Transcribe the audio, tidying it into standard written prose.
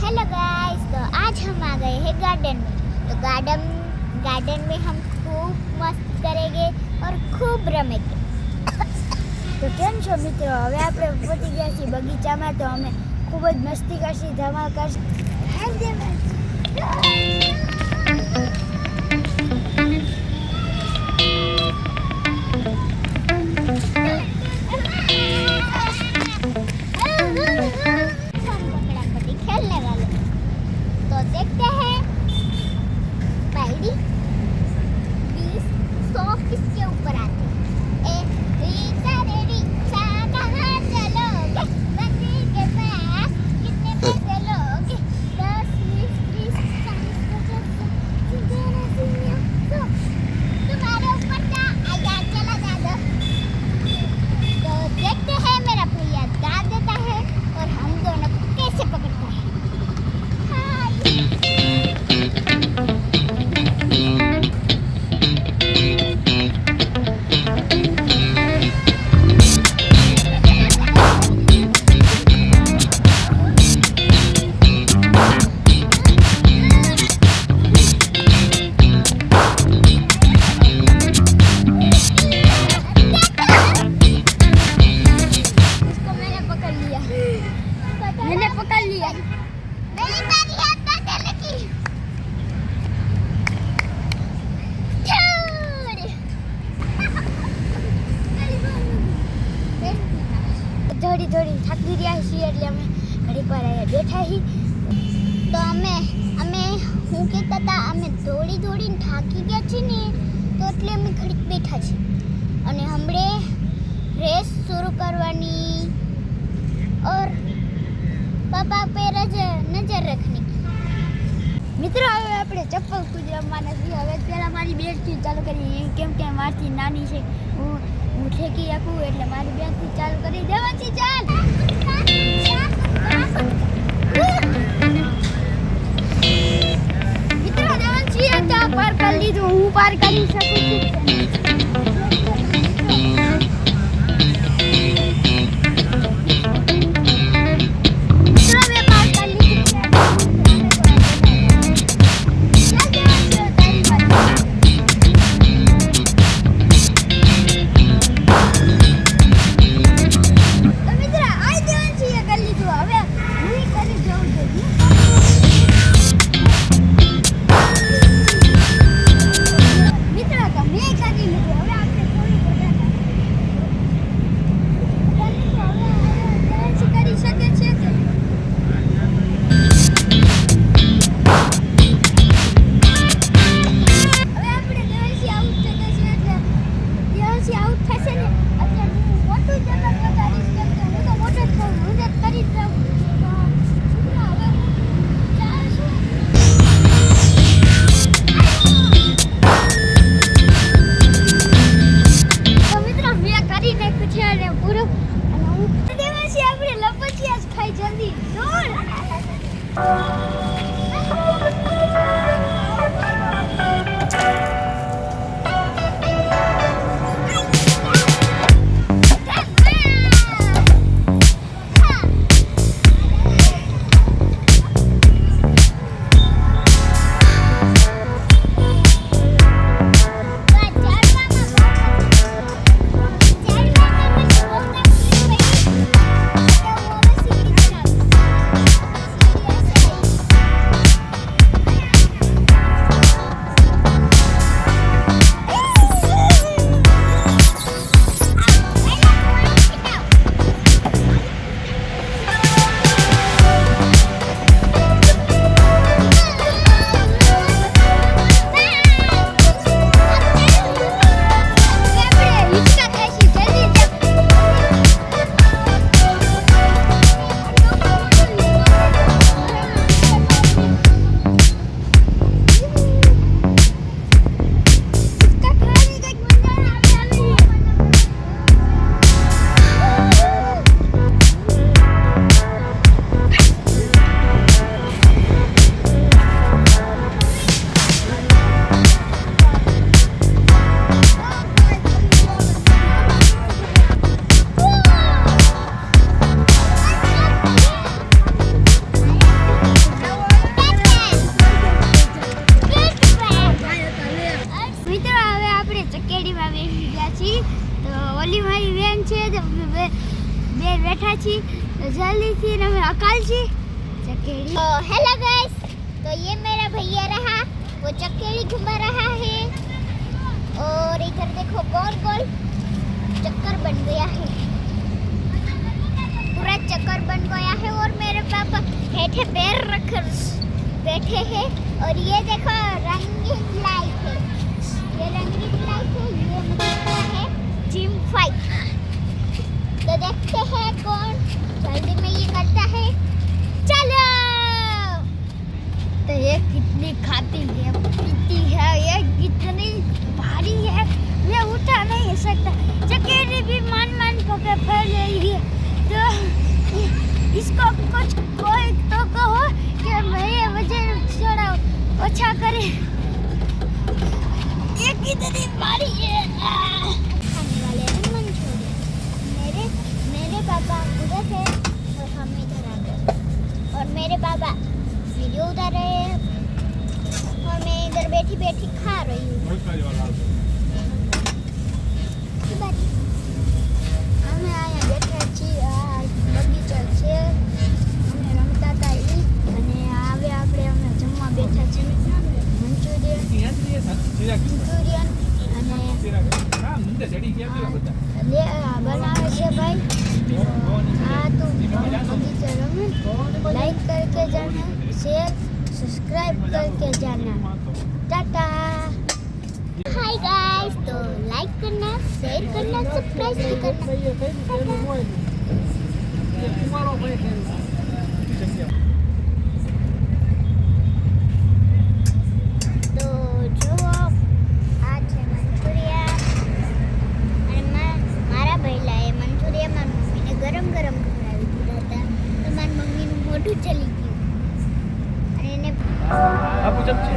Hello guys, तो आज हम आ गए हैं गार्डन में। तो गार्डन में हम खूब मस्त करेंगे और खूब रमेंगे। તો કેમ છો મિત્રો? હવે આપણે પહોંચી ગયા છીએ બગીચામાં. તો અમે ખૂબ જ મસ્તી કરશી, ધમાલ કરશી. खेलने वाले, तो देखते हैं पहली 20-100 किसके ऊपर आते हैं। रिक्शा रे रिक्शा कहाँ चलोगे, मंदिर के पास कितने पैसे लोगे, 10, 20, 30, 40, 50, 100 तुम्हारे ऊपर था, आया चला जा दो। तो देखते हैं मेरा भैया गा देता है और हम दोनों को कैसे पकड़ता है। मैंने पकड़ लिया. मेरी बारी है पकड़ने की। થોડી થાકી રહ્યા છીએ એટલે અમે ઘડીક વાર અહીંયા બેઠા છીએ. તો અમે હું કહેતા હતા, અમે દોડીને થાકી ગયા છીએ ને, તો એટલે અમે ઘડીક બેઠા છીએ અને હમણે રેસ શરૂ કરવાની और पापा पे नजर रखने की। મિત્રો હવે આપણે ચપ્પલ કૂદ રમવાના છીએ. હવે પહેલાં મારી બેટથી ચાલુ કરી, કેમ કે મારથી નાની છે, હું ઠેકી શકું એટલે મારી બેટથી ચાલુ કરી દેવાની. ચાલ મિત્રો જવાનું છીએ તો પાર કરી લીધું. હું પાર કરી શકું છું. राकाल जी चकेड़ी। हेलो गाइस, तो ये मेरा भैया रहा, वो चक्केड़ी घुमा रहा है और इधर देखो गोल गोल चक्कर बन गया है, पूरा चक्कर बन गया है। और मेरे पापा हेठे पैर रख बैठे हैं और ये देखो रंगीन लाइट है, ये रंगीन लाइट है, ये मतलब है जिम फाइट। तो देखते हैं कौन जल्दी में ये करता है। चलो। तो ये कितनी खाती है पीती है, ये कितनी भारी है, ये उठा नहीं सकता। चकेरी भी मान मान पके फैल रही है। तो इसको कुछ कोई तो कहो कि भैया वजन थोड़ा अच्छा करे, ये कितनी भारी है। खाने वाले हैं मंचूरियन। मेरे पापा उधर थे और हम इधर आ गए और मेरे पापा वीडियो उतार रहे हैं और मैं इधर बैठी बैठी खा रही हूँ। અમે અહીંયા બેઠા છીએ, આ બગીચો છે, અમે રમતા હતા ઈ, અને હવે અમે જમવા બેઠા છીએ મંચુરિયન અને બનાવે છે ભાઈ। हाँ तो बगीचा रमे, लाइक करके जाना, शेयर सब्सक्राइब करके जाना। टाटा। हाय गाइस, तो लाइक करना, शेयर करना, सब्सक्राइब भी करना। तो जो आज है मंचूरियन અને મારા પહેલા એ મંચુરિયનમાં મમ્મીને ગરમ ગરમ ખવડાવી દીધા હતા, તો મારી મમ્મીનું મોઢું ચલી ગયું અને એને આપું ચમચી